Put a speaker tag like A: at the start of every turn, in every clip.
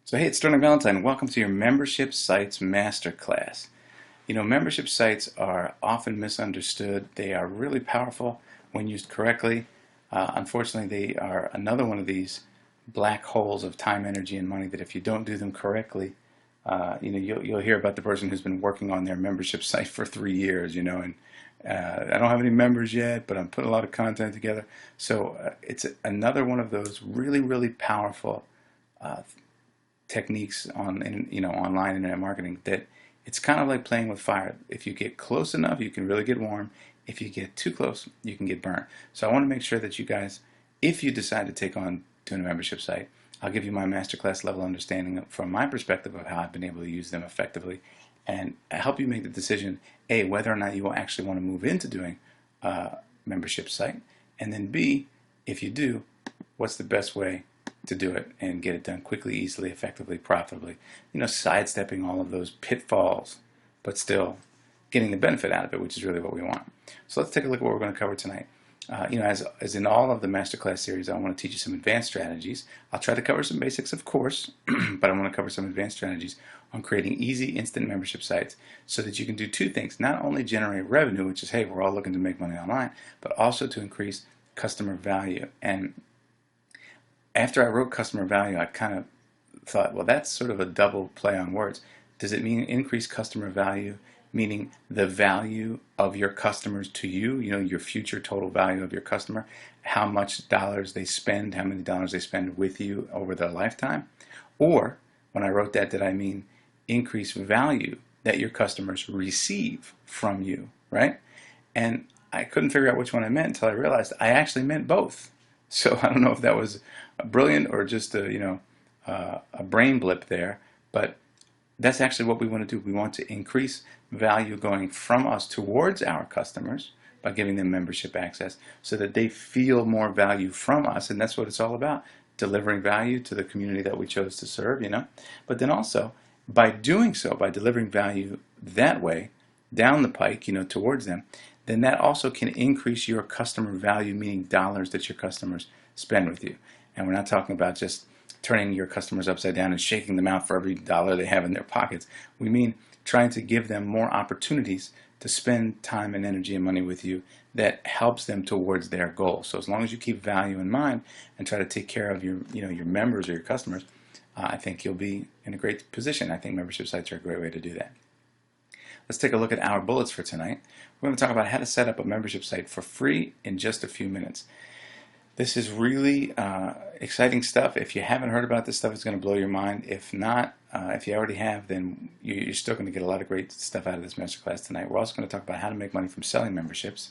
A: So hey, it's Sterling Valentine. Welcome to your Membership Sites Masterclass. You know, membership sites are often misunderstood. They are really powerful when used correctly. Unfortunately, they are another one of these black holes of time, energy, and money that if you don't do them correctly, you'll hear about the person who's been working on their membership site for 3 years, and I don't have any members yet, but I'm putting a lot of content together. So it's another one of those really, really powerful uh, techniques online internet marketing that it's kind of like playing with fire. If you get close enough, you can really get warm. If you get too close, you can get burnt. So I want to make sure that you guys, if you decide to take on doing a membership site, I'll give you my masterclass level understanding from my perspective of how I've been able to use them effectively and help you make the decision, A, whether or not you will actually want to move into doing a membership site, and then B, if you do, what's the best way to do it and get it done quickly, easily, effectively, profitably. Sidestepping all of those pitfalls, but still getting the benefit out of it, which is really what we want. So let's take a look at what we're going to cover tonight. As in all of the masterclass series, I want to teach you some advanced strategies. I'll try to cover some basics, of course, but I want to cover some advanced strategies on creating easy, instant membership sites so that you can do two things. Not only generate revenue, which is, hey, we're all looking to make money online, but also to increase customer value. And after I wrote customer value, I kind of thought, well, that's sort of a double play on words. Does it mean increase customer value, meaning the value of your customers to you, your future total value of your customer, how much dollars they spend, how many dollars they spend with you over their lifetime? Or when I wrote that, did I mean increase value that your customers receive from you, right? And I couldn't figure out which one I meant until I realized I actually meant both. So I don't know if that was brilliant or just a brain blip there, but that's actually what we want to do. We want to increase value going from us towards our customers by giving them membership access so that they feel more value from us, and that's what it's all about, delivering value to the community that we chose to serve. But then also, by doing so, by delivering value that way, down the pike, towards them, then that also can increase your customer value, meaning dollars that your customers spend with you. And we're not talking about just turning your customers upside down and shaking them out for every dollar they have in their pockets. We mean trying to give them more opportunities to spend time and energy and money with you that helps them towards their goals. So as long as you keep value in mind and try to take care of your members or your customers, I think you'll be in a great position. I think membership sites are a great way to do that. Let's take a look at our bullets for tonight. We're going to talk about how to set up a membership site for free in just a few minutes. This is really exciting stuff. If you haven't heard about this stuff, it's going to blow your mind. If not, if you already have, then you're still going to get a lot of great stuff out of this masterclass tonight. We're also going to talk about how to make money from selling memberships,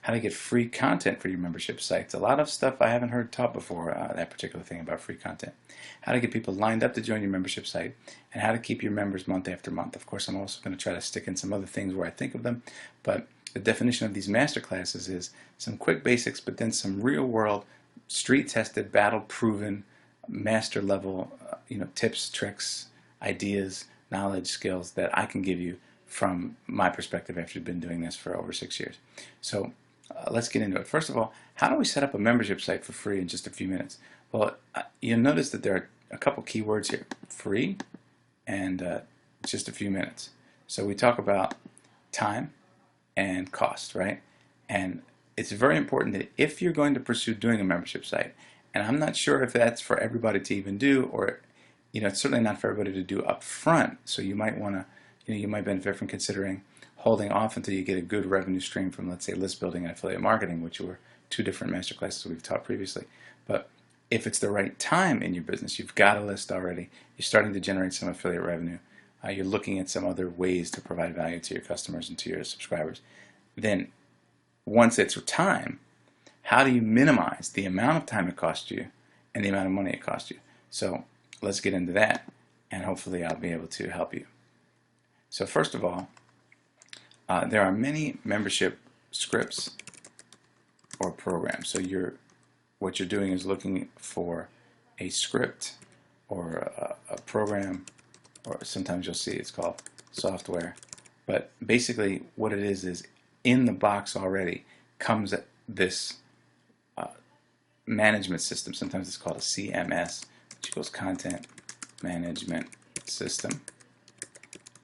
A: how to get free content for your membership sites. A lot of stuff I haven't heard taught before, that particular thing about free content. How to get people lined up to join your membership site, and how to keep your members month after month. Of course, I'm also going to try to stick in some other things where I think of them, but the definition of these masterclasses is some quick basics, but then some real-world, street-tested, battle-proven, master-level, tips, tricks, ideas, knowledge, skills that I can give you from my perspective after I've been doing this for over 6 years. So let's get into it. First of all, how do we set up a membership site for free in just a few minutes? Well, you'll notice that there are a couple keywords here: free and just a few minutes. So we talk about time and cost, right? And it's very important that if you're going to pursue doing a membership site, and I'm not sure if that's for everybody to even do, or it's certainly not for everybody to do up front. So you might want to, you might benefit from considering holding off until you get a good revenue stream from, let's say, list building and affiliate marketing, which were two different masterclasses we've taught previously. But if it's the right time in your business, you've got a list already, you're starting to generate some affiliate revenue, you're looking at some other ways to provide value to your customers and to your subscribers, then once it's time, how do you minimize the amount of time it costs you and the amount of money it costs you? So let's get into that, and hopefully I'll be able to help you. So first of all, there are many membership scripts or programs. So what you're doing is looking for a script or a program, or sometimes you'll see it's called software. But basically what it is in the box already comes this management system. Sometimes it's called a CMS, which equals content management system,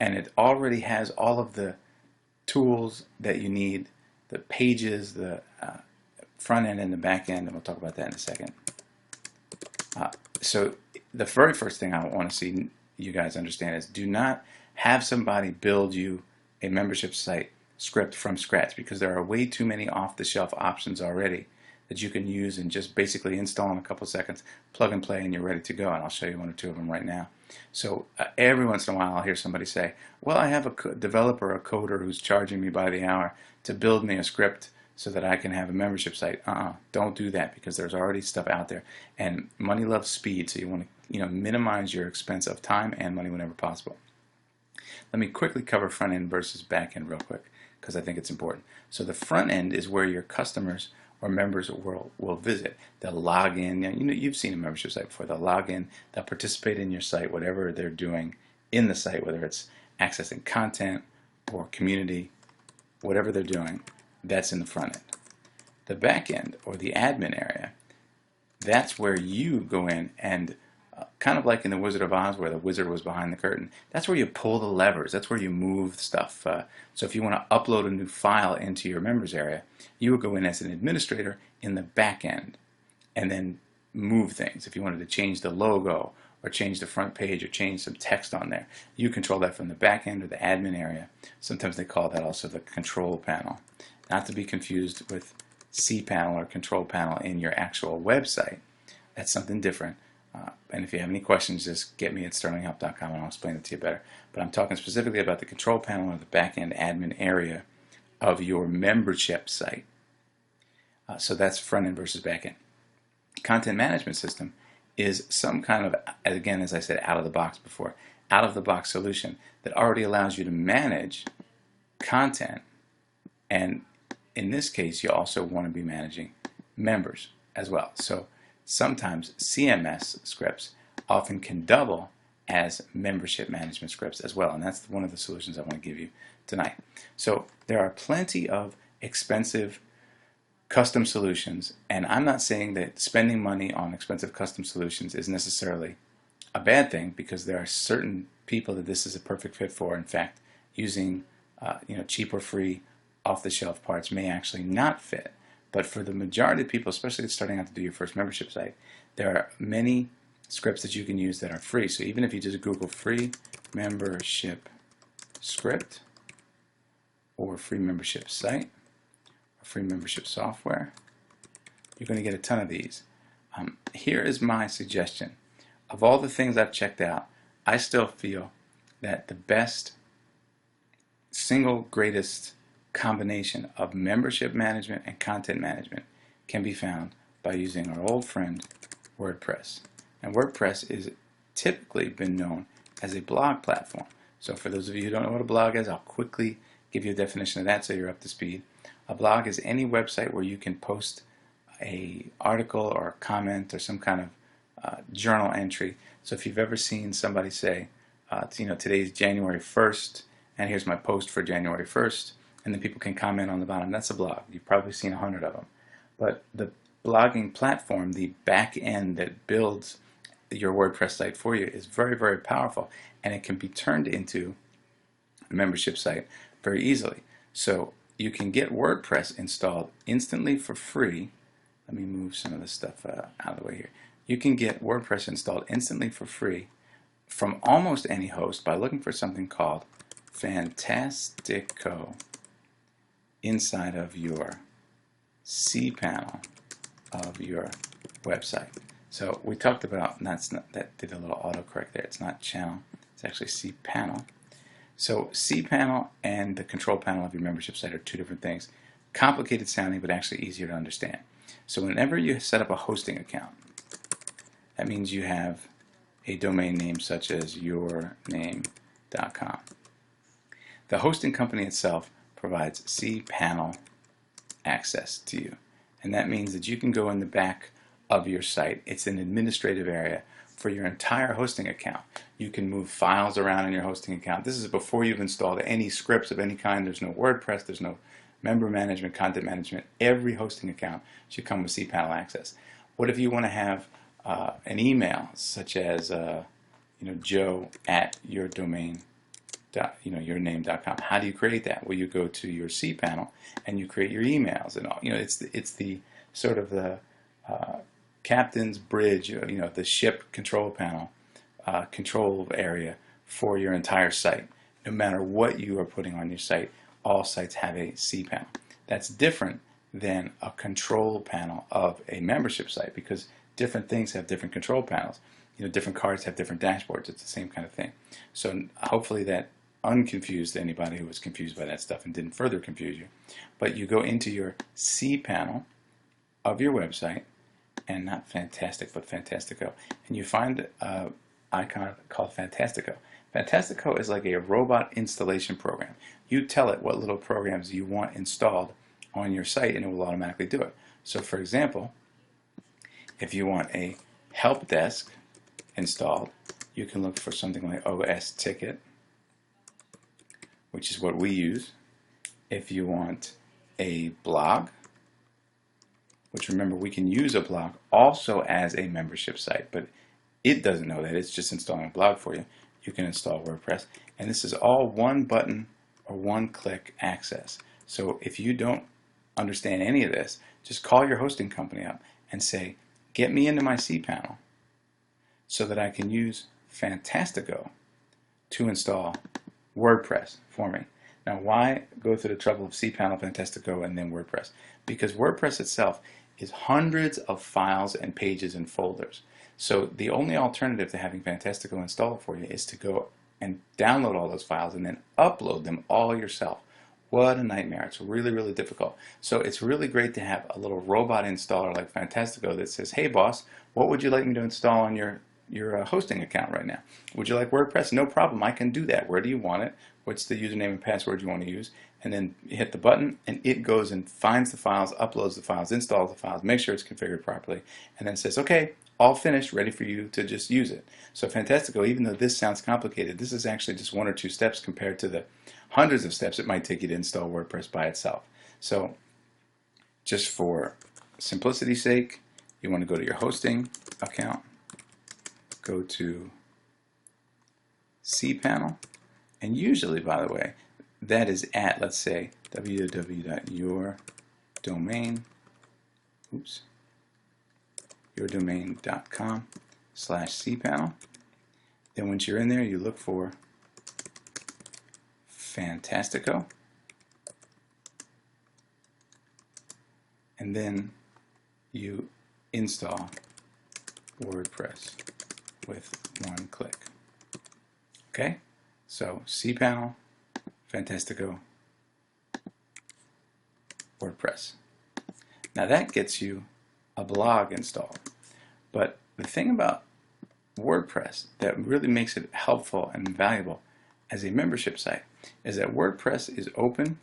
A: and it already has all of the tools that you need, the pages, the front end and the back end, and we'll talk about that in a second. So the very first thing I want to see you guys understand is do not have somebody build you a membership site script from scratch, because there are way too many off-the-shelf options already that you can use and just basically install in a couple seconds, plug and play, and you're ready to go. And I'll show you one or two of them right now. So every once in a while I'll hear somebody say, well, I have a developer, a coder who's charging me by the hour to build me a script so that I can have a membership site. Don't do that, because there's already stuff out there, and money loves speed, so you want to minimize your expense of time and money whenever possible. Let me quickly cover front end versus back end real quick, because I think it's important. So the front end is where your customers or members will visit. They'll log in. You've seen a membership site before. They'll log in, they'll participate in your site, whatever they're doing in the site, whether it's accessing content or community, whatever they're doing, that's in the front end. The back end, or the admin area, that's where you go in and kind of like in the Wizard of Oz, where the wizard was behind the curtain, that's where you pull the levers, that's where you move stuff. So if you want to upload a new file into your members area, you would go in as an administrator in the back end and then move things. If you wanted to change the logo or change the front page or change some text on there, you control that from the back end or the admin area. Sometimes they call that also the control panel. Not to be confused with cPanel or control panel in your actual website. That's something different. And if you have any questions, just get me at sterlinghelp.com and I'll explain it to you better. But I'm talking specifically about the control panel or the back-end admin area of your membership site. So that's front end versus back end. Content management system is some kind of, again, as I said, out of the box before, out of the box solution that already allows you to manage content. And in this case, you also want to be managing members as well. So sometimes CMS scripts often can double as membership management scripts as well, and that's one of the solutions I want to give you tonight. So there are plenty of expensive custom solutions, and I'm not saying that spending money on expensive custom solutions is necessarily a bad thing, because there are certain people that this is a perfect fit for. In fact, using cheap or free off-the-shelf parts may actually not fit. But for the majority of people, especially starting out to do your first membership site, there are many scripts that you can use that are free. So even if you just Google free membership script or free membership site or free membership software, you're going to get a ton of these. Here is my suggestion. Of all the things I've checked out, I still feel that the best single greatest combination of membership management and content management can be found by using our old friend WordPress. And WordPress is typically been known as a blog platform. So for those of you who don't know what a blog is, I'll quickly give you a definition of that so you're up to speed. A blog is any website where you can post an article or a comment or some kind of journal entry. So if you've ever seen somebody say, today's January 1st, and here's my post for January 1st, and then people can comment on the bottom. That's a blog. You've probably seen 100 of them. But the blogging platform, the back end that builds your WordPress site for you, is very, very powerful, and it can be turned into a membership site very easily. So you can get WordPress installed instantly for free. Let me move some of this stuff out of the way here. You can get WordPress installed instantly for free from almost any host by looking for something called Fantastico inside of your cPanel of your website. So we talked about, that did a little autocorrect there. It's not channel, it's actually cPanel. So cPanel and the control panel of your membership site are two different things. Complicated sounding, but actually easier to understand. So whenever you set up a hosting account, that means you have a domain name such as yourname.com. The hosting company itself provides cPanel access to you, and that means that you can go in the back of your site. It's an administrative area for your entire hosting account. You can move files around in your hosting account. This is before you've installed any scripts of any kind. There's no WordPress, there's no member management, content management. Every hosting account should come with cPanel access. What if you want to have an email such as Joe at your domain yourname.com. How do you create that? Well, you go to your cPanel and you create your emails and all. It's the sort of the captain's bridge, the ship control panel, control area for your entire site. No matter what you are putting on your site, all sites have a cPanel. That's different than a control panel of a membership site, because different things have different control panels. Different cards have different dashboards. It's the same kind of thing. So hopefully that unconfused anybody who was confused by that stuff and didn't further confuse you. But you go into your cPanel of your website, and not Fantastic, but Fantastico, and you find an icon called Fantastico. Fantastico is like a robot installation program. You tell it what little programs you want installed on your site, and it will automatically do it. So for example, if you want a help desk installed, you can look for something like OS Ticket, which is what we use. If you want a blog, which, remember, we can use a blog also as a membership site, but it doesn't know that. It's just installing a blog for you. You can install WordPress, and this is all one button or one click access. So if you don't understand any of this, just call your hosting company up and say, get me into my cPanel so that I can use Fantastico to install WordPress for me. Now, why go through the trouble of cPanel, Fantastico, and then WordPress? Because WordPress itself is hundreds of files and pages and folders. So the only alternative to having Fantastico install it for you is to go and download all those files and then upload them all yourself. What a nightmare. It's really, really difficult. So it's really great to have a little robot installer like Fantastico that says, hey boss, what would you like me to install on your hosting account right now? Would you like WordPress? No problem, I can do that. Where do you want it? What's the username and password you want to use? And then you hit the button, and it goes and finds the files, uploads the files, installs the files, makes sure it's configured properly, and then says, okay, all finished, ready for you to just use it. So Fantastico, even though this sounds complicated, this is actually just one or two steps compared to the hundreds of steps it might take you to install WordPress by itself. So just for simplicity's sake, you want to go to your hosting account, go to cPanel, and usually, by the way, that is at, let's say, yourdomain.com/cPanel. Then once you're in there, you look for Fantastico, and then you install WordPress with one click. Okay, so cPanel, Fantastico, WordPress. Now that gets you a blog installed. But the thing about WordPress that really makes it helpful and valuable as a membership site is that WordPress is open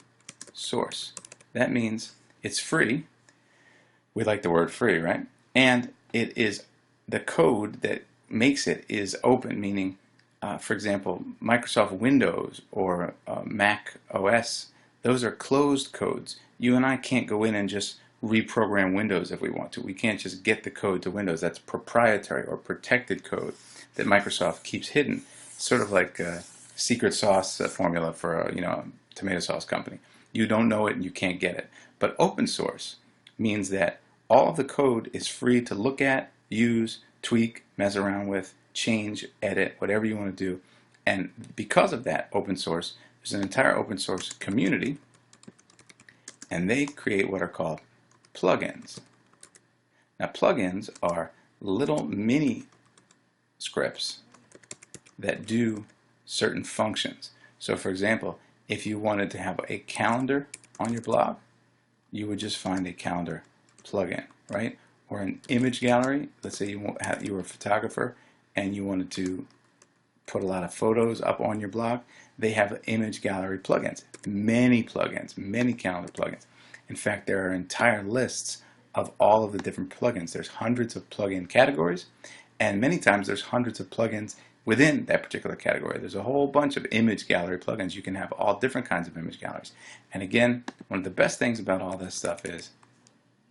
A: source. That means it's free. We like the word free, right? And it is, the code that makes it is open, meaning for example, Microsoft Windows or Mac OS, those are closed codes. You and I can't go in and just reprogram Windows if we want to. We can't just get the code to Windows. That's proprietary or protected code that Microsoft keeps hidden, sort of like a secret sauce formula for a tomato sauce company. You don't know it and you can't get it. But open source means that all of the code is free to look at, use, tweak, mess around with, change, edit, whatever you want to do. And because of that open source, there's an entire open source community, and they create what are called plugins. Now plugins are little mini scripts that do certain functions. So for example, if you wanted to have a calendar on your blog, you would just find a calendar plugin, right? Or an image gallery. Let's say you were a photographer and you wanted to put a lot of photos up on your blog. They have image gallery plugins, many calendar plugins. In fact, there are entire lists of all of the different plugins. There's hundreds of plugin categories, and many times there's hundreds of plugins within that particular category. There's a whole bunch of image gallery plugins. You can have all different kinds of image galleries. And again, one of the best things about all this stuff is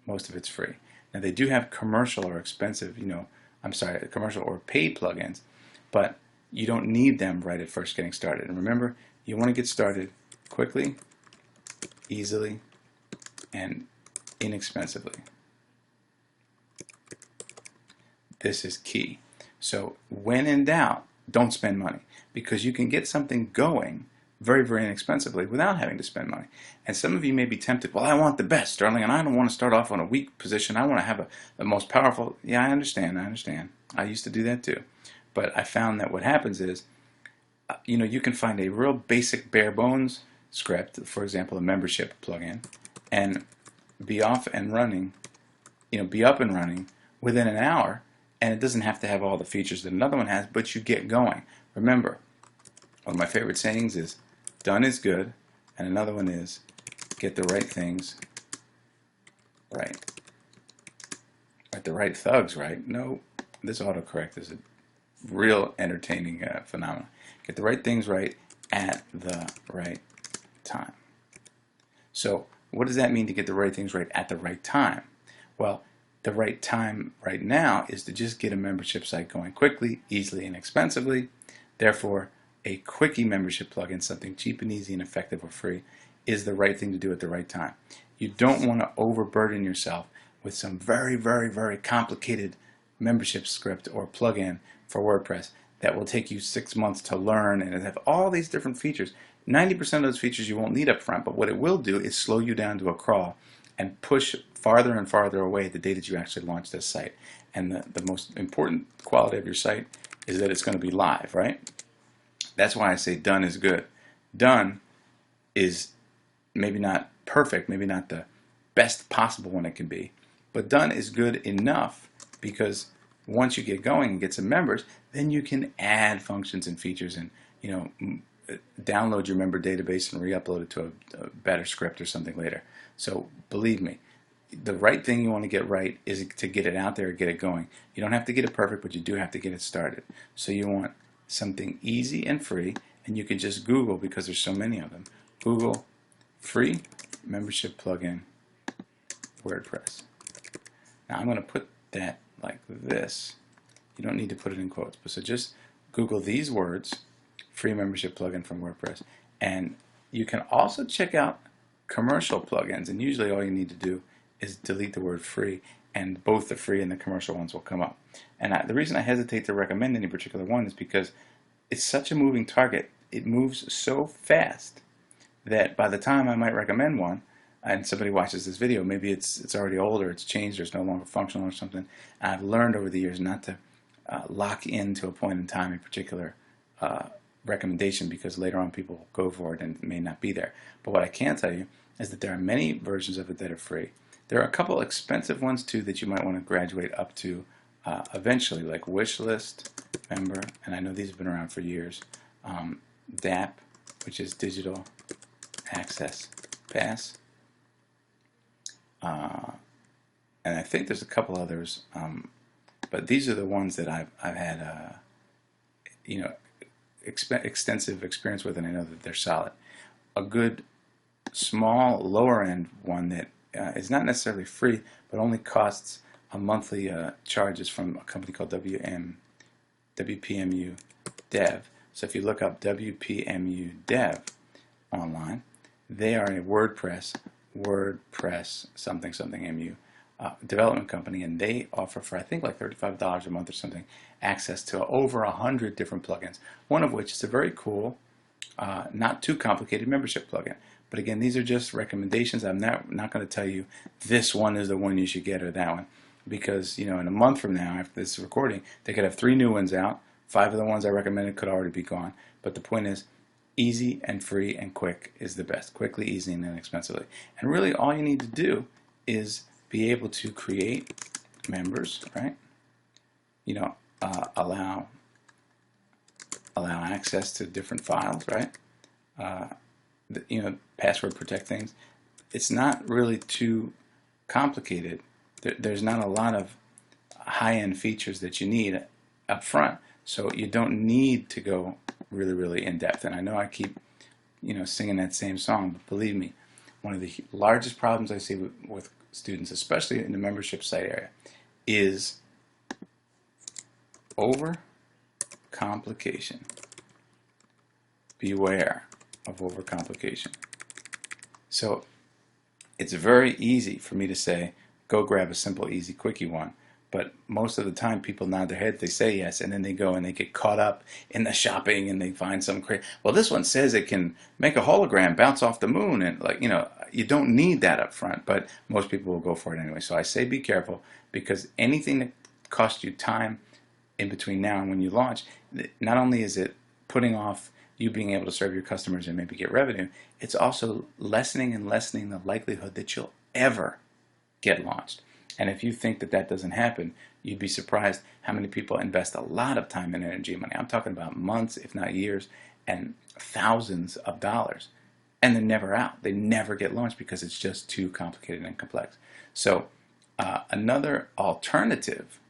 A: most of it's free. Now they do have commercial or expensive, commercial or paid plugins, but you don't need them right at first getting started. And remember, you want to get started quickly, easily, and inexpensively. This is key. So when in doubt, don't spend money, because you can get something going very, very inexpensively without having to spend money. And some of you may be tempted, well, I want the best, Sterling, and I don't want to start off on a weak position. I want to have the most powerful. Yeah, I understand. I used to do that too. But I found that what happens is, you can find a real basic bare bones script, for example, a membership plugin, and be off and running, be up and running within an hour, and it doesn't have to have all the features that another one has, but you get going. Remember, one of my favorite sayings is, done is good, and another one is, get the right things right. Right, the right thugs right. No, this autocorrect is a real entertaining phenomenon. Get the right things right at the right time. So what does that mean to get the right things right at the right time? Well, the right time right now is to just get a membership site going quickly, easily, and inexpensively. Therefore, a quickie membership plugin, something cheap and easy and effective or free, is the right thing to do at the right time. You don't want to overburden yourself with some very, very, very complicated membership script or plugin for WordPress that will take you 6 months to learn and have all these different features. 90% of those features you won't need up front, but what it will do is slow you down to a crawl and push farther and farther away the day that you actually launch this site. And the most important quality of your site is that it's going to be live, right? That's why I say done is good. Done is maybe not perfect, maybe not the best possible one it can be, but done is good enough, because once you get going and get some members, then you can add functions and features and download your member database and re-upload it to a better script or something later. So believe me, the right thing you want to get right is to get it out there and get it going. You don't have to get it perfect, but you do have to get it started. So you want something easy and free, and you can just Google, because there's so many of them. Google free membership plugin WordPress. Now I'm going to put that like this. You don't need to put it in quotes, but so just Google these words, free membership plugin from WordPress, and you can also check out commercial plugins, and usually all you need to do is delete the word free, and both the free and the commercial ones will come up. And the reason I hesitate to recommend any particular one is because it's such a moving target. It moves so fast that by the time I might recommend one, and somebody watches this video, maybe it's already old, or it's changed, or it's no longer functional or something. And I've learned over the years not to lock into a point in time a particular recommendation, because later on people will go for it and it may not be there. But what I can tell you is that there are many versions of it that are free. There are a couple expensive ones too that you might want to graduate up to eventually, like Wishlist, Member, and I know these have been around for years. DAP, which is Digital Access Pass. And I think there's a couple others, but these are the ones that I've had extensive experience with, and I know that they're solid. A good small lower end one that is not necessarily free, but only costs a monthly charges from a company called WPMU Dev. So if you look up WPMU Dev online, they are a WordPress something MU development company, and they offer for I think like $35 a month or something access to over 100 different plugins, one of which is a very cool, not too complicated membership plugin. But again, these are just recommendations. I'm not going to tell you this one is the one you should get or that one, because in a month from now, after this recording, they could have 3 new ones out. 5 of the ones I recommended could already be gone. But the point is, easy and free and quick is the best. Quickly, easy, and inexpensively. And really all you need to do is be able to create members, right? Allow access to different files, right? Password protect things. It's not really too complicated. There's not a lot of high-end features that you need up front, so you don't need to go really, really in depth. And I know I keep, singing that same song, but believe me, one of the largest problems I see with students, especially in the membership site area, is over overcomplication. Beware of overcomplication. So it's very easy for me to say, go grab a simple, easy, quickie one. But most of the time, people nod their heads, they say yes, and then they go and they get caught up in the shopping and they find some crazy. Well, this one says it can make a hologram bounce off the moon, and you don't need that up front, but most people will go for it anyway. So I say be careful, because anything that costs you time in between now and when you launch, not only is it putting off you being able to serve your customers and maybe get revenue, it's also lessening and lessening the likelihood that you'll ever get launched. And if you think that that doesn't happen, you'd be surprised how many people invest a lot of time and energy and money. I'm talking about months, if not years, and thousands of dollars. And they're never out. They never get launched because it's just too complicated and complex. So another alternative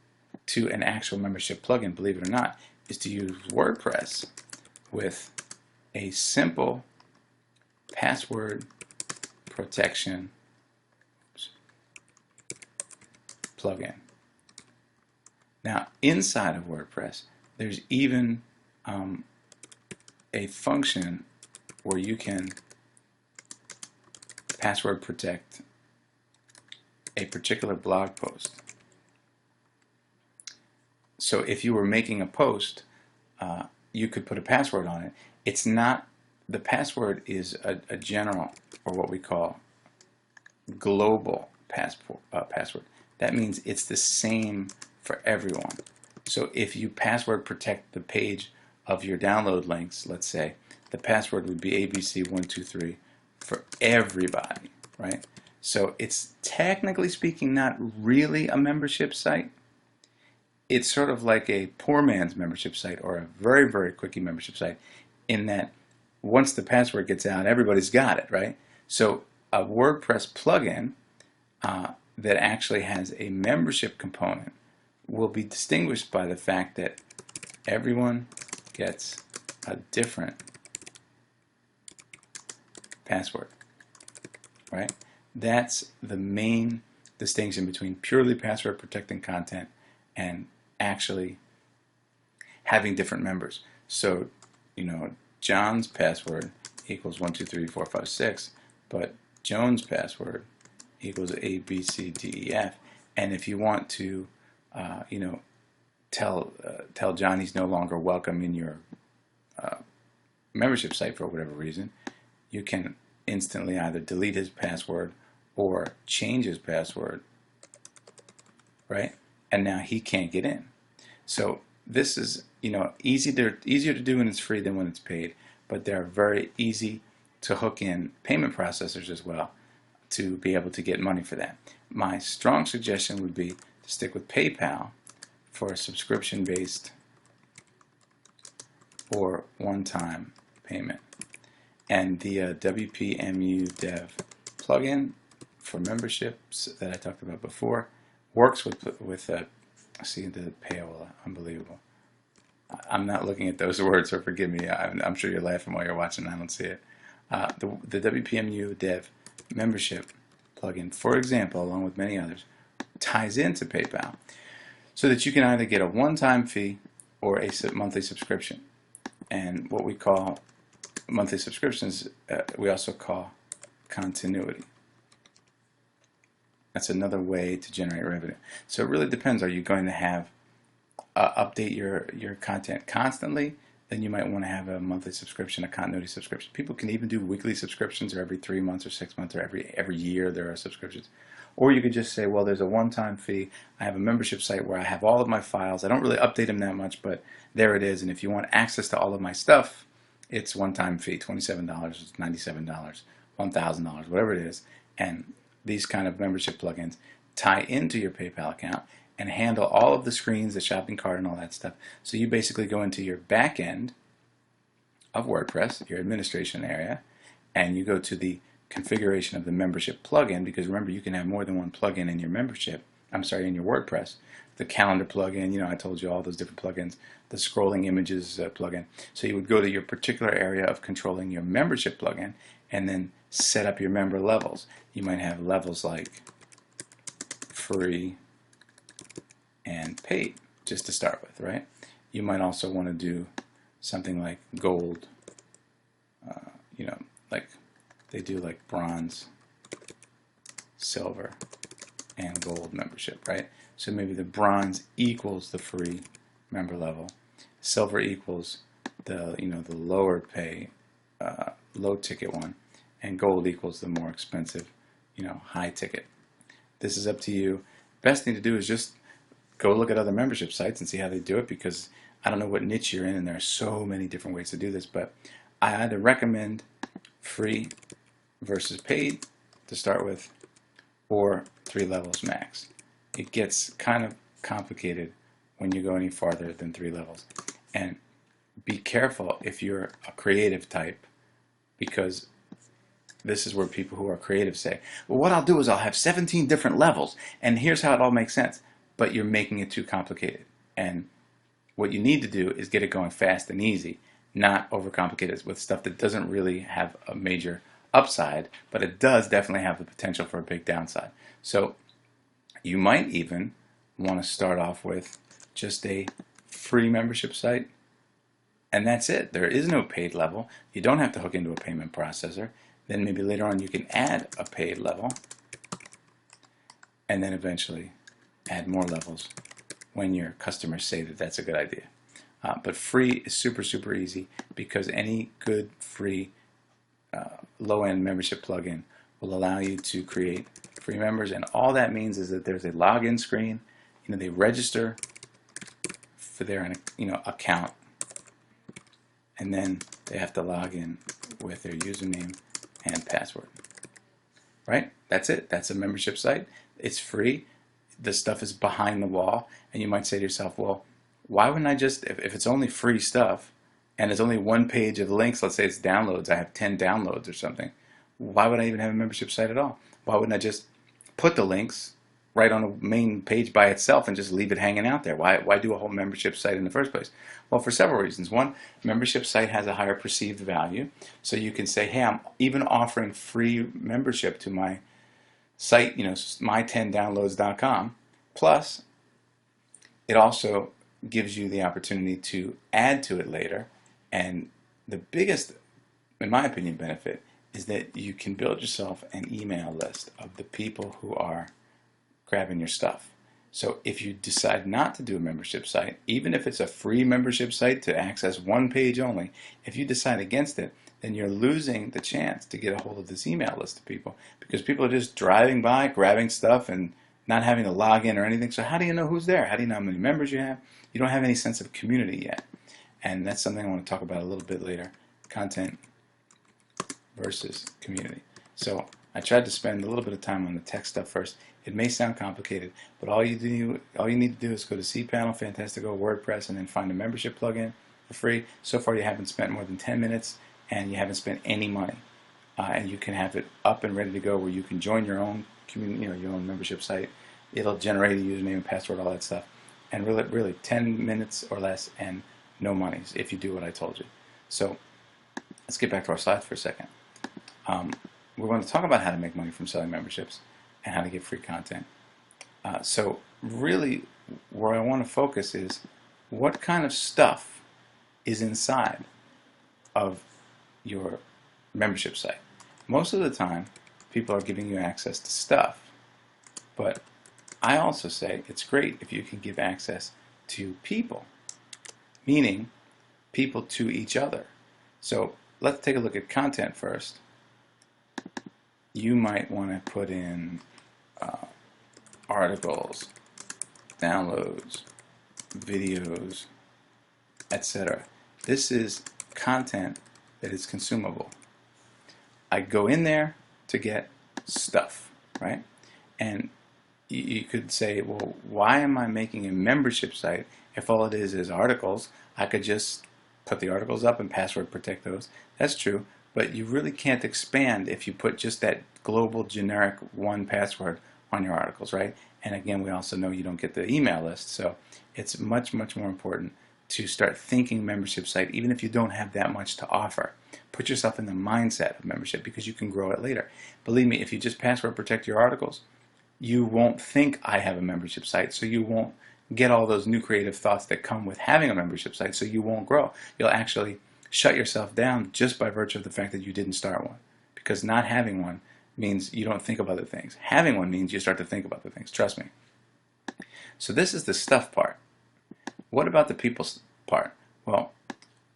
A: to an actual membership plugin, believe it or not, is to use WordPress with a simple password protection plugin. Now, inside of WordPress, there's even a function where you can password protect a particular blog post. So if you were making a post, you could put a password on it. It's not, the password is a general, or what we call global password. That means it's the same for everyone. So if you password protect the page of your download links, let's say, the password would be ABC123 for everybody, right? So it's technically speaking not really a membership site. It's sort of like a poor man's membership site, or a very, very quickie membership site, in that once the password gets out, everybody's got it, right? So a WordPress plugin that actually has a membership component will be distinguished by the fact that everyone gets a different password, right? That's the main distinction between purely password protecting content and actually having different members. So, John's password equals 1, 2, 3, 4, 5, 6, but Joan's password equals A, B, C, D, E, F. And if you want to, tell John he's no longer welcome in your membership site for whatever reason, you can instantly either delete his password or change his password, right? And now he can't get in. So this is, easier to do when it's free than when it's paid, but they're very easy to hook in payment processors as well to be able to get money for that. My strong suggestion would be to stick with PayPal for a subscription-based or one-time payment. And the WPMU Dev plugin for memberships that I talked about before works with see the payola, unbelievable. I'm not looking at those words, so forgive me. I'm sure you're laughing while you're watching. I don't see it. The WPMU Dev membership plugin, for example, along with many others, ties into PayPal so that you can either get a one-time fee or a monthly subscription. And what we call monthly subscriptions, we also call continuity. That's another way to generate revenue. So it really depends. Are you going to have update your content constantly? Then you might want to have a monthly subscription, a continuity subscription. People can even do weekly subscriptions, or every 3 months or 6 months, or every year there are subscriptions. Or you could just say, well, there's a one-time fee. I have a membership site where I have all of my files. I don't really update them that much, but there it is. And if you want access to all of my stuff, it's one-time fee, $27, $97, $1,000, whatever it is. And these kind of membership plugins tie into your PayPal account and handle all of the screens, the shopping cart, and all that stuff. So you basically go into your back end of WordPress, your administration area, and you go to the configuration of the membership plugin, because remember, you can have more than one plugin in your membership, in your WordPress. The calendar plugin, I told you all those different plugins, the scrolling images plugin. So you would go to your particular area of controlling your membership plugin and then set up your member levels. You might have levels like free and paid, just to start with, right? you might also want to do something like gold, like they do like bronze, silver, and gold membership, right? So maybe the bronze equals the free member level, silver equals the the lower pay, low ticket one, and gold equals the more expensive, high ticket. This is up to you. Best thing to do is just go look at other membership sites and see how they do it, because I don't know what niche you're in and there are so many different ways to do this, but I either recommend free versus paid to start with, or 3 levels max. It gets kind of complicated when you go any farther than 3 levels. And be careful if you're a creative type, because this is where people who are creative say, well, what I'll do is I'll have 17 different levels, and here's how it all makes sense. But you're making it too complicated. And what you need to do is get it going fast and easy, not overcomplicate it with stuff that doesn't really have a major upside, but it does definitely have the potential for a big downside. So you might even want to start off with just a free membership site, and that's it. There is no paid level. You don't have to hook into a payment processor. Then maybe later on you can add a paid level, and then eventually add more levels when your customers say that that's a good idea. But free is super, super easy, because any good free low-end membership plugin will allow you to create free members, and all that means is that there's a login screen. They register for their account, and then they have to log in with their username and password. Right? That's it. That's a membership site. It's free. The stuff is behind the wall, and you might say to yourself, well, why wouldn't I just, if it's only free stuff and it's only one page of links, let's say it's downloads, I have 10 downloads or something, why would I even have a membership site at all? Why wouldn't I just put the links right on a main page by itself and just leave it hanging out there? Why do a whole membership site in the first place? Well, for several reasons. One, membership site has a higher perceived value, so you can say, hey, I'm even offering free membership to my site, my10downloads.com. Plus, it also gives you the opportunity to add to it later. And the biggest, in my opinion, benefit is that you can build yourself an email list of the people who are grabbing your stuff. So if you decide not to do a membership site, even if it's a free membership site to access one page only, if you decide against it, then you're losing the chance to get a hold of this email list of people, because people are just driving by, grabbing stuff, and not having to log in or anything. So how do you know who's there? How do you know how many members you have? You don't have any sense of community yet. And that's something I want to talk about a little bit later. Content versus community. So I tried to spend a little bit of time on the tech stuff first. It may sound complicated, but all you need to do is go to cPanel, Fantastico, WordPress, and then find a membership plugin for free. So far you haven't spent more than 10 minutes, and you haven't spent any money. And you can have it up and ready to go, where you can join your own community, your own membership site. It'll generate a username and password, all that stuff. And really 10 minutes or less and no money if you do what I told you. So let's get back to our slides for a second. We're going to talk about how to make money from selling memberships and how to get free content. So really where I want to focus is what kind of stuff is inside of your membership site. Most of the time people are giving you access to stuff, but I also say it's great if you can give access to people, meaning people to each other. So let's take a look at content first. You might want to put in articles, downloads, videos, etc. This is content that is consumable. I go in there to get stuff, right? And you could say, well, why am I making a membership site if all it is articles? I could just put the articles up and password protect those. That's true, but you really can't expand if you put just that global generic one password on your articles, right? And again, we also know you don't get the email list, so it's much, much more important to start thinking membership site, even if you don't have that much to offer. Put yourself in the mindset of membership, because you can grow it later. Believe me, if you just password protect your articles, you won't think I have a membership site, so you won't get all those new creative thoughts that come with having a membership site, so you won't grow. You'll actually shut yourself down just by virtue of the fact that you didn't start one. Because not having one means you don't think of other things. Having one means you start to think of other things. Trust me. So this is the stuff part. What about the people part? Well,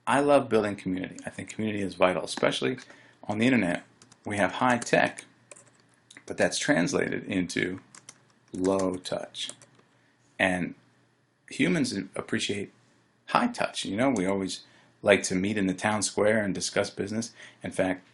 A: I love building community. I think community is vital, especially on the internet. We have high tech, but that's translated into low touch. And humans appreciate high touch. You know, we always like to meet in the town square and discuss business. In fact,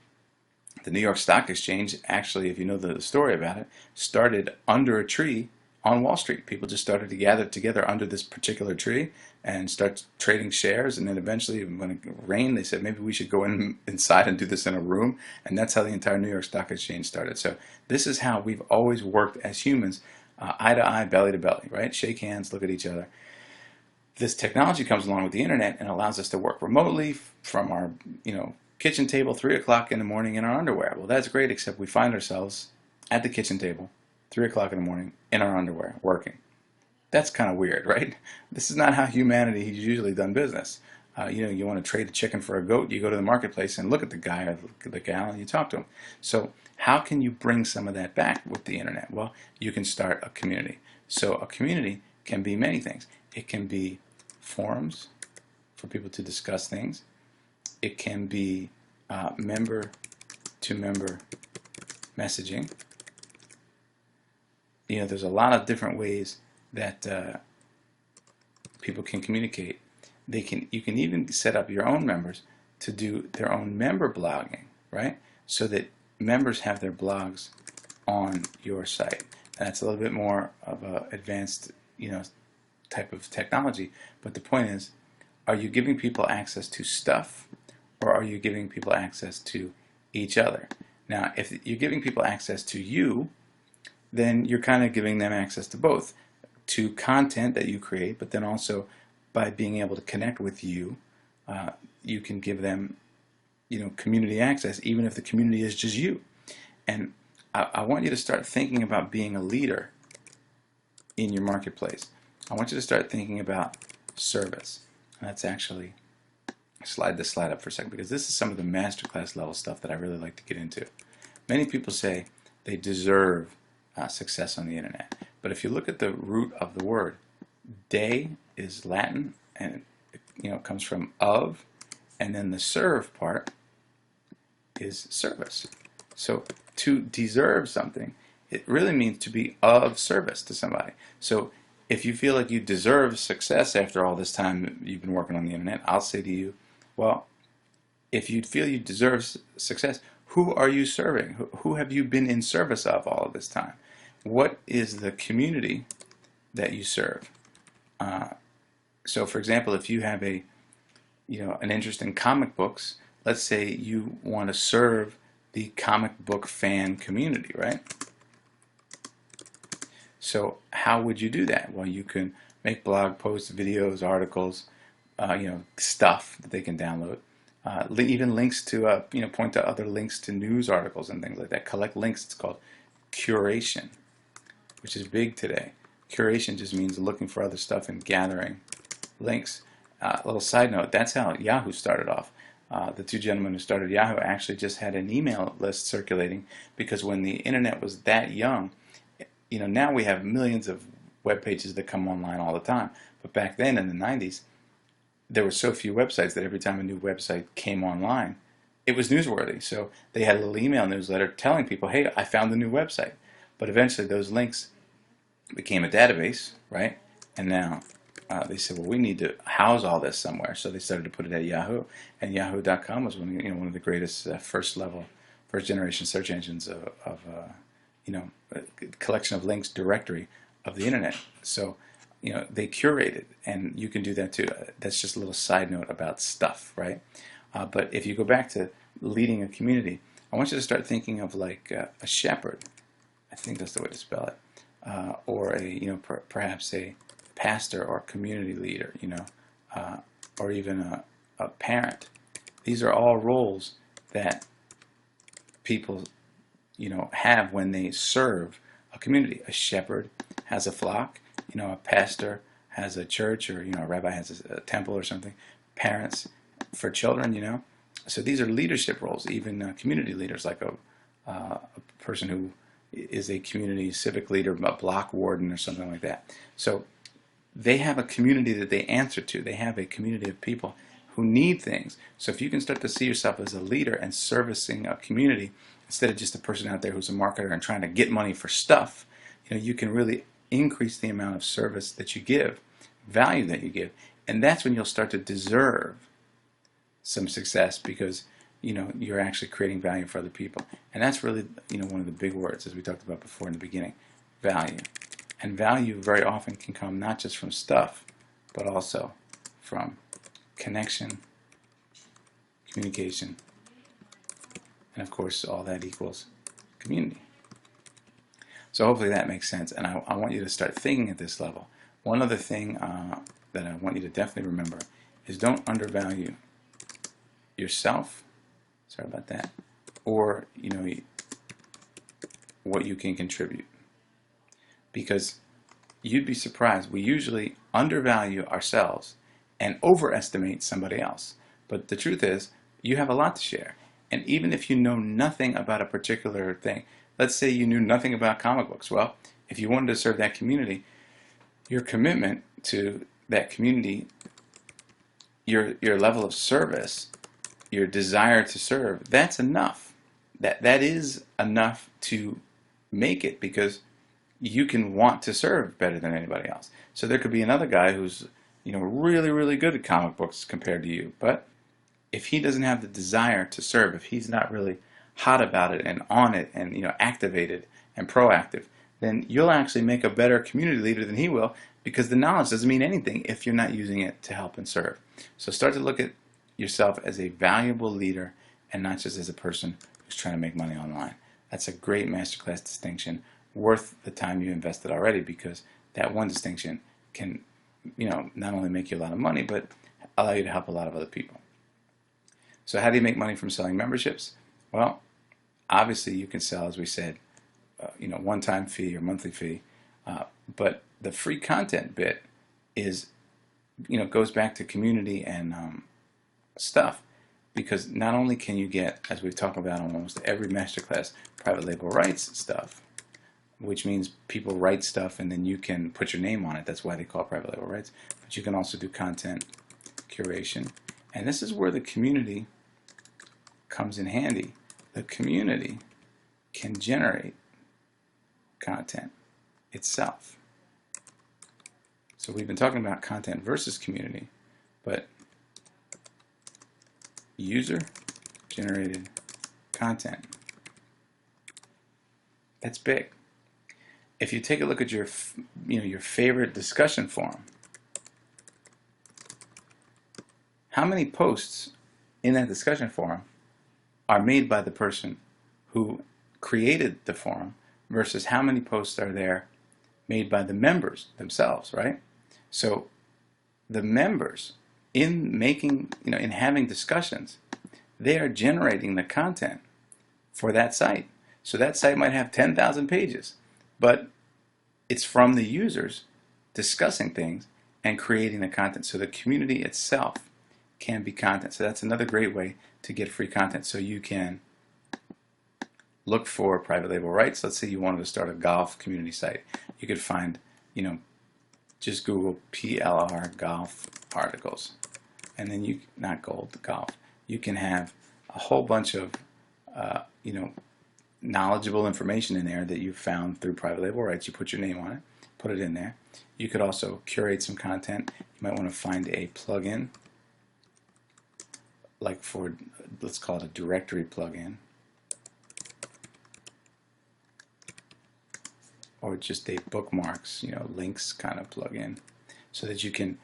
A: the New York Stock Exchange, actually, if you know the story about it, started under a tree on Wall Street. People just started to gather together under this particular tree and start trading shares, and then eventually when it rained, they said maybe we should go inside and do this in a room, and that's how the entire New York Stock Exchange started. So this is how we've always worked as humans, eye to eye, belly to belly, right? Shake hands, look at each other. This technology comes along with the internet and allows us to work remotely from our, kitchen table, 3 o'clock in the morning in our underwear. Well, that's great, except we find ourselves at the kitchen table, 3 o'clock in the morning, in our underwear, working. That's kind of weird, right? This is not how humanity has usually done business. You want to trade a chicken for a goat, you go to the marketplace and look at the guy or the gal and you talk to him. So how can you bring some of that back with the internet? Well, you can start a community. So a community can be many things. It can be forums for people to discuss things. It can be member-to-member messaging. There's a lot of different ways that people can communicate. You can even set up your own members to do their own member blogging, right? So that members have their blogs on your site. And that's a little bit more of an advanced, type of technology. But the point is, are you giving people access to stuff, or are you giving people access to each other? Now, if you're giving people access to you, then you're kind of giving them access to both, to content that you create, but then also by being able to connect with you, you can give them, community access, even if the community is just you. And I want you to start thinking about being a leader in your marketplace. I want you to start thinking about service. And that's actually, slide this slide up for a second, because this is some of the masterclass level stuff that I really like to get into. Many people say they deserve success on the internet. But if you look at the root of the word, de is Latin, and it comes from of, and then the serve part is service. So to deserve something, it really means to be of service to somebody. So if you feel like you deserve success after all this time you've been working on the internet, I'll say to you, well, if you feel you deserve success, who are you serving? Who have you been in service of all of this time? What is the community that you serve? So, for example, if you have an interest in comic books, let's say you want to serve the comic book fan community, right? So, how would you do that? Well, you can make blog posts, videos, articles, stuff that they can download. Even links to, point to other links to news articles and things like that. Collect links. It's called curation, which is big today. Curation just means looking for other stuff and gathering links. A little side note, that's how Yahoo started off. The two gentlemen who started Yahoo actually just had an email list circulating, because when the internet was that young, now we have millions of web pages that come online all the time. But back then in the 90s, there were so few websites that every time a new website came online, it was newsworthy. So they had a little email newsletter telling people, hey, I found a new website. But eventually those links became a database, right? And now they said, well, we need to house all this somewhere. So they started to put it at Yahoo. And Yahoo.com was one of the greatest first generation search engines of a collection of links directory of the internet. So they curated, and you can do that too. That's just a little side note about stuff, right? But if you go back to leading a community, I want you to start thinking of like a shepherd. I think that's the way to spell it, or perhaps a pastor or community leader, or even a parent. These are all roles that people, have when they serve a community. A shepherd has a flock. A pastor has a church, or a rabbi has a temple or something. Parents for children. So these are leadership roles, even community leaders, like a person who is a community civic leader, a block warden or something like that. So they have a community that they answer to. They have a community of people who need things. So if you can start to see yourself as a leader and servicing a community instead of just a person out there who's a marketer and trying to get money for stuff, you can really increase the amount of service that you give, value that you give, and that's when you'll start to deserve some success, because you're actually creating value for other people. And that's really one of the big words, as we talked about before in the beginning, value. And value very often can come not just from stuff, but also from connection, communication, and of course all that equals community. So hopefully that makes sense, and I want you to start thinking at this level. One other thing that I want you to definitely remember is don't undervalue yourself, sorry about that, or what you can contribute. Because you'd be surprised, we usually undervalue ourselves and overestimate somebody else. But the truth is, you have a lot to share. And even if you know nothing about a particular thing, let's say you knew nothing about comic books, well, if you wanted to serve that community, your commitment to that community, your level of service, your desire to serve, that's enough. That is enough to make it, because you can want to serve better than anybody else. So there could be another guy who's really, really good at comic books compared to you, but if he doesn't have the desire to serve, if he's not really hot about it and on it and activated and proactive, then you'll actually make a better community leader than he will, because the knowledge doesn't mean anything if you're not using it to help and serve. So start to look at yourself as a valuable leader and not just as a person who's trying to make money online. That's a great masterclass distinction, worth the time you invested already, because that one distinction can not only make you a lot of money, but allow you to help a lot of other people. So how do you make money from selling memberships? Well, obviously you can sell, as we said, one-time fee or monthly fee, but the free content bit is goes back to community and stuff, because not only can you get, as we've talked about on almost every masterclass, private label rights stuff, which means people write stuff and then you can put your name on it. That's why they call it private label rights. But you can also do content curation, and this is where the community comes in handy. The community can generate content itself. So we've been talking about content versus community, but user-generated content, that's big. If you take a look at your favorite discussion forum, how many posts in that discussion forum are made by the person who created the forum versus how many posts are there made by the members themselves, right? So the members, in making, in having discussions, they are generating the content for that site. So that site might have 10,000 pages, but it's from the users discussing things and creating the content. So the community itself can be content. So that's another great way to get free content. So you can look for private label rights. Let's say you wanted to start a golf community site. You could find, just Google PLR golf articles, and then not gold, golf. You can have a whole bunch of, knowledgeable information in there that you found through private label rights. You put your name on it, put it in there. You could also curate some content. You might want to find a plugin, like for, let's call it a directory plugin, or just a bookmarks, links kind of plugin, so that you can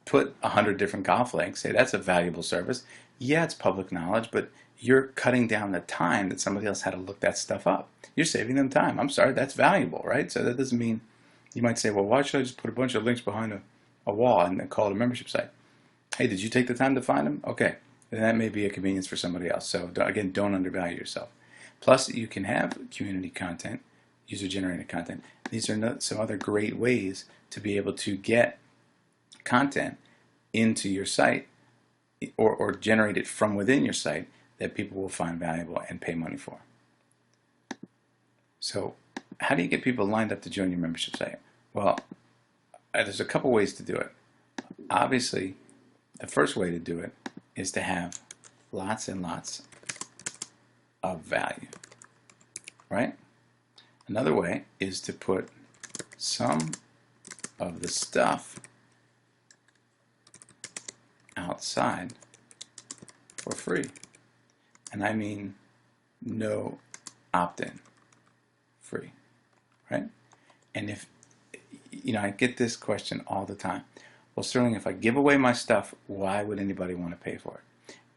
A: put 100 different golf links. Say that's a valuable service. Yeah, it's public knowledge, but you're cutting down the time that somebody else had to look that stuff up. You're saving them time. I'm sorry, that's valuable, right? So that doesn't mean, you might say, well, why should I just put a bunch of links behind a wall and then call it a membership site? Hey, did you take the time to find them? Okay, then that may be a convenience for somebody else. So again, don't undervalue yourself. Plus, you can have community content, user-generated content. These are some other great ways to be able to get content into your site, or generate it from within your site that people will find valuable and pay money for. So how do you get people lined up to join your membership site? Well, there's a couple ways to do it. Obviously, the first way to do it is to have lots and lots of value, right? Another way is to put some of the stuff outside for free. And I mean no opt-in, free, right? And if, I get this question all the time. Well, Sterling, if I give away my stuff, why would anybody want to pay for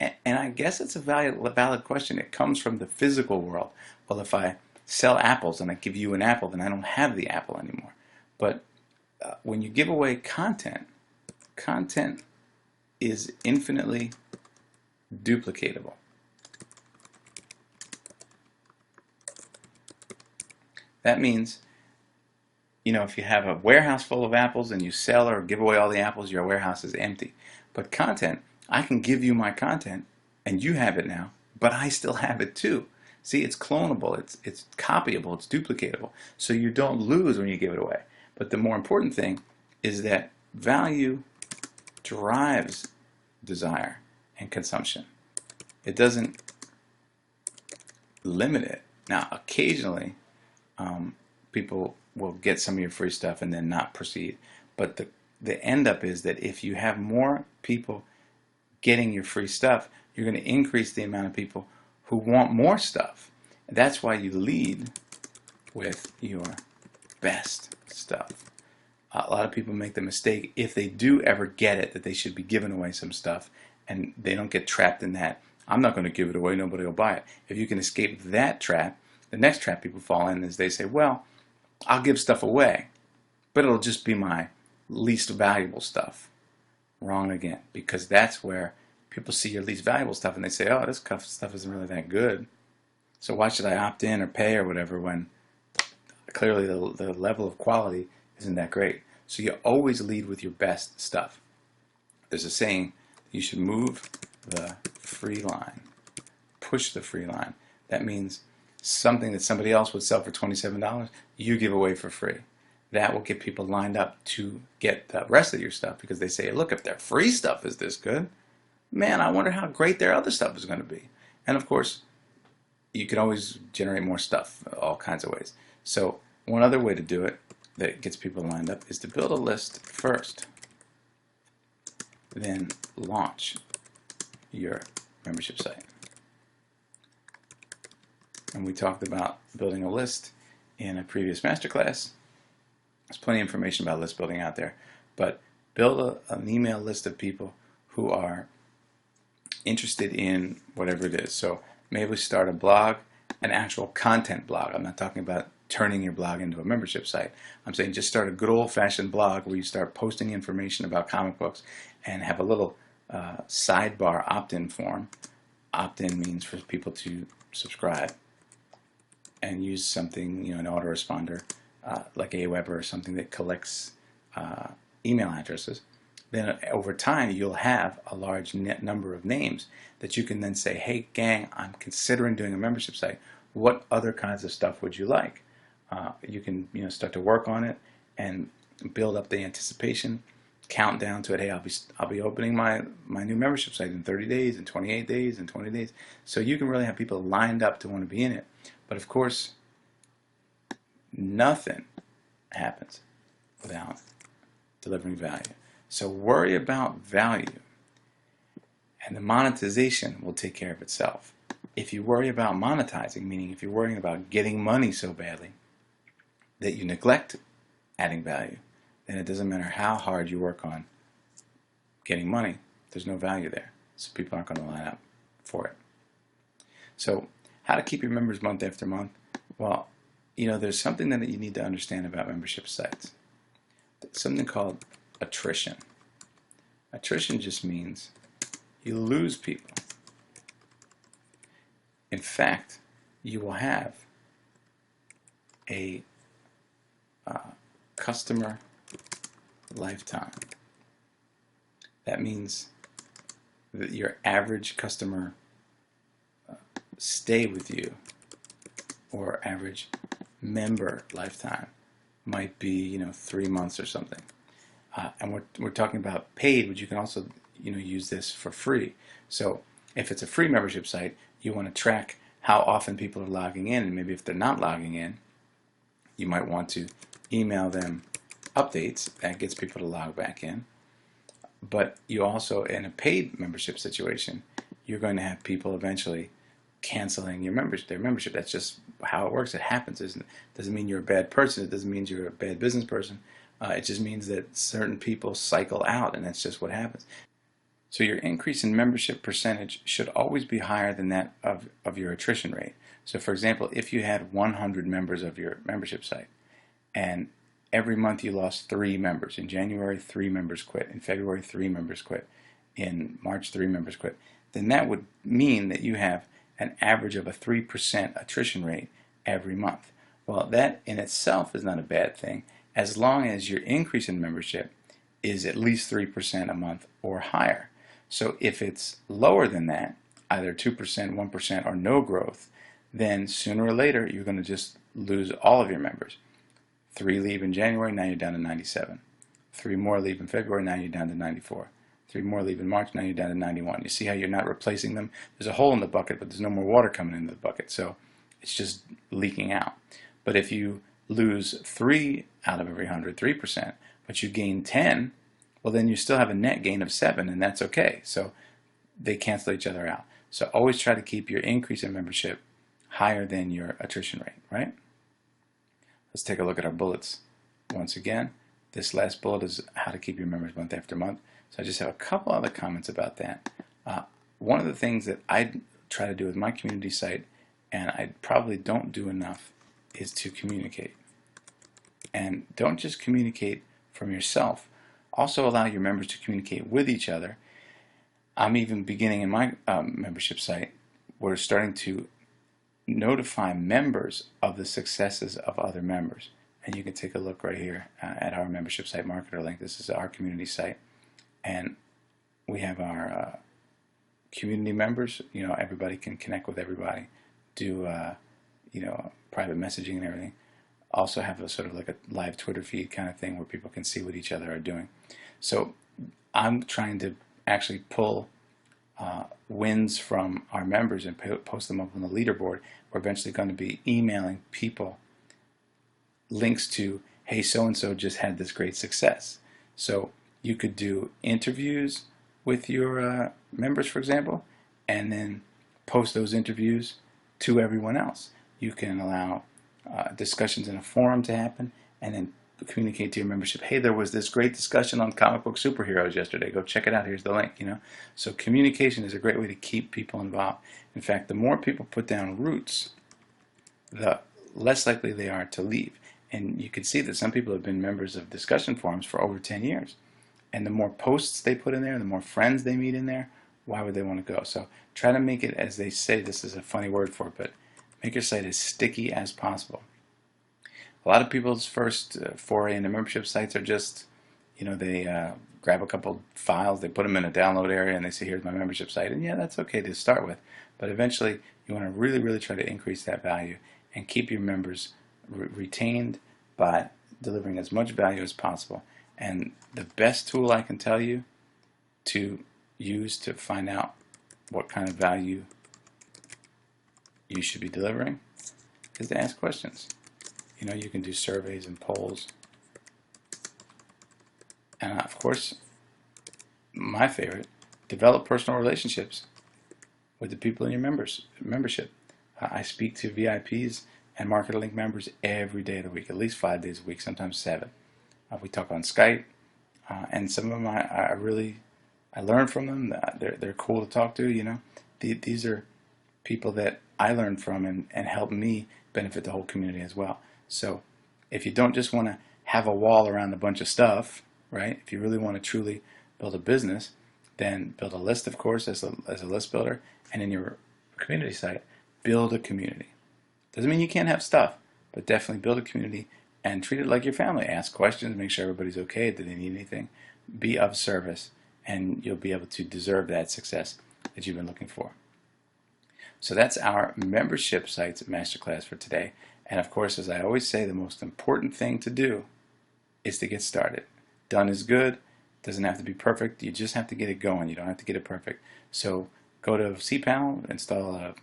A: it? And I guess it's a valid question. It comes from the physical world. Well, if I sell apples and I give you an apple, then I don't have the apple anymore. But when you give away content, content is infinitely duplicatable. That means, if you have a warehouse full of apples and you sell or give away all the apples, your warehouse is empty. But content, I can give you my content and you have it now, but I still have it too. See, it's clonable, it's copyable, it's duplicatable. So you don't lose when you give it away. But the more important thing is that value drives desire and consumption. It doesn't limit it. Now, occasionally, people will get some of your free stuff and then not proceed. But the end up is that if you have more people getting your free stuff, you're going to increase the amount of people who want more stuff. And that's why you lead with your best stuff. A lot of people make the mistake, if they do ever get it, that they should be giving away some stuff, and they don't get trapped in that. I'm not going to give it away, nobody will buy it. If you can escape that trap, the next trap people fall in is they say, well, I'll give stuff away, but it'll just be my least valuable stuff. Wrong again, because that's where people see your least valuable stuff and they say, oh, this stuff isn't really that good. So why should I opt in or pay or whatever when clearly the level of quality isn't that great? So you always lead with your best stuff. There's a saying, you should move the free line, push the free line. That means something that somebody else would sell for $27, you give away for free. That will get people lined up to get the rest of your stuff, because they say, look, if their free stuff is this good, man, I wonder how great their other stuff is going to be. And of course, you can always generate more stuff all kinds of ways. So one other way to do it that gets people lined up is to build a list first, then launch your membership site. And we talked about building a list in a previous masterclass. There's plenty of information about list building out there, but build an email list of people who are interested in whatever it is. So maybe start a blog, an actual content blog. I'm not talking about turning your blog into a membership site. I'm saying just start a good old-fashioned blog where you start posting information about comic books and have a little sidebar opt-in form. Opt-in means for people to subscribe and use something, an autoresponder like Aweber or something that collects email addresses. Then over time you'll have a large number of names that you can then say, hey gang, I'm considering doing a membership site. What other kinds of stuff would you like? You can start to work on it and build up the anticipation, count down to it. Hey, I'll be opening my new membership site in 30 days, in 28 days, in 20 days. So you can really have people lined up to want to be in it. But of course, nothing happens without delivering value. So worry about value, and the monetization will take care of itself. If you worry about monetizing, meaning if you're worrying about getting money so badly that you neglect adding value, then it doesn't matter how hard you work on getting money, there's no value there. So people aren't going to line up for it. So how to keep your members month after month? Well, there's something that you need to understand about membership sites. Something called attrition. Attrition just means you lose people. In fact, you will have a customer lifetime That means that your average customer stay with you, or average member lifetime, might be 3 months or something. And we're talking about paid, but you can also use this for free. So if it's a free membership site, you want to track how often people are logging in, and maybe if they're not logging in, you might want to email them updates. That gets people to log back in. But you also, in a paid membership situation, you're going to have people eventually canceling their membership. That's just how it works. It happens. It doesn't mean you're a bad person. It doesn't mean you're a bad business person. It just means that certain people cycle out, and that's just what happens. So your increase in membership percentage should always be higher than that of your attrition rate. So for example, if you had 100 members of your membership site, and every month you lost 3 members. In January, 3 members quit. In February, 3 members quit. In March, 3 members quit. Then that would mean that you have an average of a 3% attrition rate every month. Well, that in itself is not a bad thing, as long as your increase in membership is at least 3% a month or higher. So if it's lower than that, either 2%, 1%, or no growth, then sooner or later you're going to just lose all of your members. 3 leave in January, now you're down to 97. 3 more leave in February, now you're down to 94. 3 more leave in March, now you're down to 91. You see how you're not replacing them? There's a hole in the bucket, but there's no more water coming into the bucket, so it's just leaking out. But if you lose 3 out of every 100, 3%, but you gain 10, well then you still have a net gain of 7, and that's okay. So they cancel each other out. So always try to keep your increase in membership higher than your attrition rate, right? Let's take a look at our bullets once again. This last bullet is how to keep your members month after month. So I just have a couple other comments about that. One of the things that I try to do with my community site, and I probably don't do enough, is to communicate. And don't just communicate from yourself. Also allow your members to communicate with each other. I'm even beginning in my membership site, we're starting to notify members of the successes of other members. And you can take a look right here at our membership site marketer link. This is our community site, and we have our community members. Everybody can connect with everybody, do private messaging and everything. Also have a sort of like a live Twitter feed kind of thing where people can see what each other are doing. So I'm trying to actually pull wins from our members and post them up on the leaderboard. We're eventually going to be emailing people links to, hey, so-and-so just had this great success. So you could do interviews with your members, for example, and then post those interviews to everyone else. You can allow discussions in a forum to happen, and then communicate to your membership, hey, there was this great discussion on comic book superheroes yesterday. Go check it out. Here's the link. So communication is a great way to keep people involved. In fact, the more people put down roots, the less likely they are to leave. And you can see that some people have been members of discussion forums for over 10 years. And the more posts they put in there, the more friends they meet in there, why would they want to go? So try to make it, as they say, this is a funny word for it, but make your site as sticky as possible. A lot of people's first foray into membership sites are just, they grab a couple files, they put them in a download area, and they say, here's my membership site. And yeah, that's okay to start with. But eventually, you want to really, really try to increase that value and keep your members retained by delivering as much value as possible. And the best tool I can tell you to use to find out what kind of value you should be delivering is to ask questions. You can do surveys and polls. And of course, my favorite, develop personal relationships with the people in your membership. I speak to VIPs and Marketer Link members every day of the week, at least 5 days a week, sometimes 7. We talk on Skype, and some of them I learn from them. They're cool to talk to. These are people that I learn from and help me benefit the whole community as well. So if you don't just want to have a wall around a bunch of stuff, right? If you really want to truly build a business, then build a list, of course, as a list builder, and in your community site, build a community. Doesn't mean you can't have stuff, but definitely build a community and treat it like your family. Ask questions, make sure everybody's okay, do they need anything, be of service, and you'll be able to deserve that success that you've been looking for. So that's our membership sites masterclass for today. And of course, as I always say, the most important thing to do is to get started. Done is good. Doesn't have to be perfect. You just have to get it going. You don't have to get it perfect. So go to cPanel, install a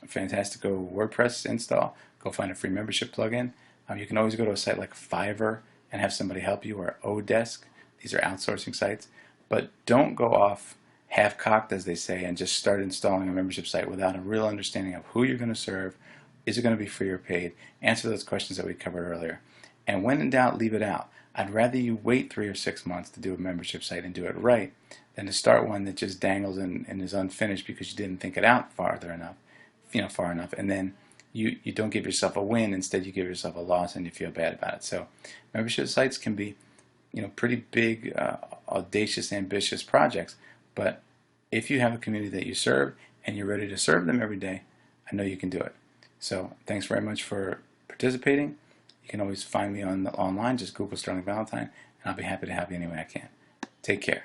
A: Fantastico WordPress install. Go find a free membership plugin. You can always go to a site like Fiverr and have somebody help you, or Odesk. These are outsourcing sites. But don't go off half-cocked, as they say, and just start installing a membership site without a real understanding of who you're going to serve. Is it going to be free or paid? Answer those questions that we covered earlier. And when in doubt, leave it out. I'd rather you wait 3 or 6 months to do a membership site and do it right than to start one that just dangles and is unfinished because you didn't think it out far enough, and then you don't give yourself a win. Instead, you give yourself a loss and you feel bad about it. So membership sites can be pretty big, audacious, ambitious projects, but if you have a community that you serve and you're ready to serve them every day, I know you can do it. So thanks very much for participating. You can always find me online. Just Google Sterling Valentine, and I'll be happy to help you any way I can. Take care.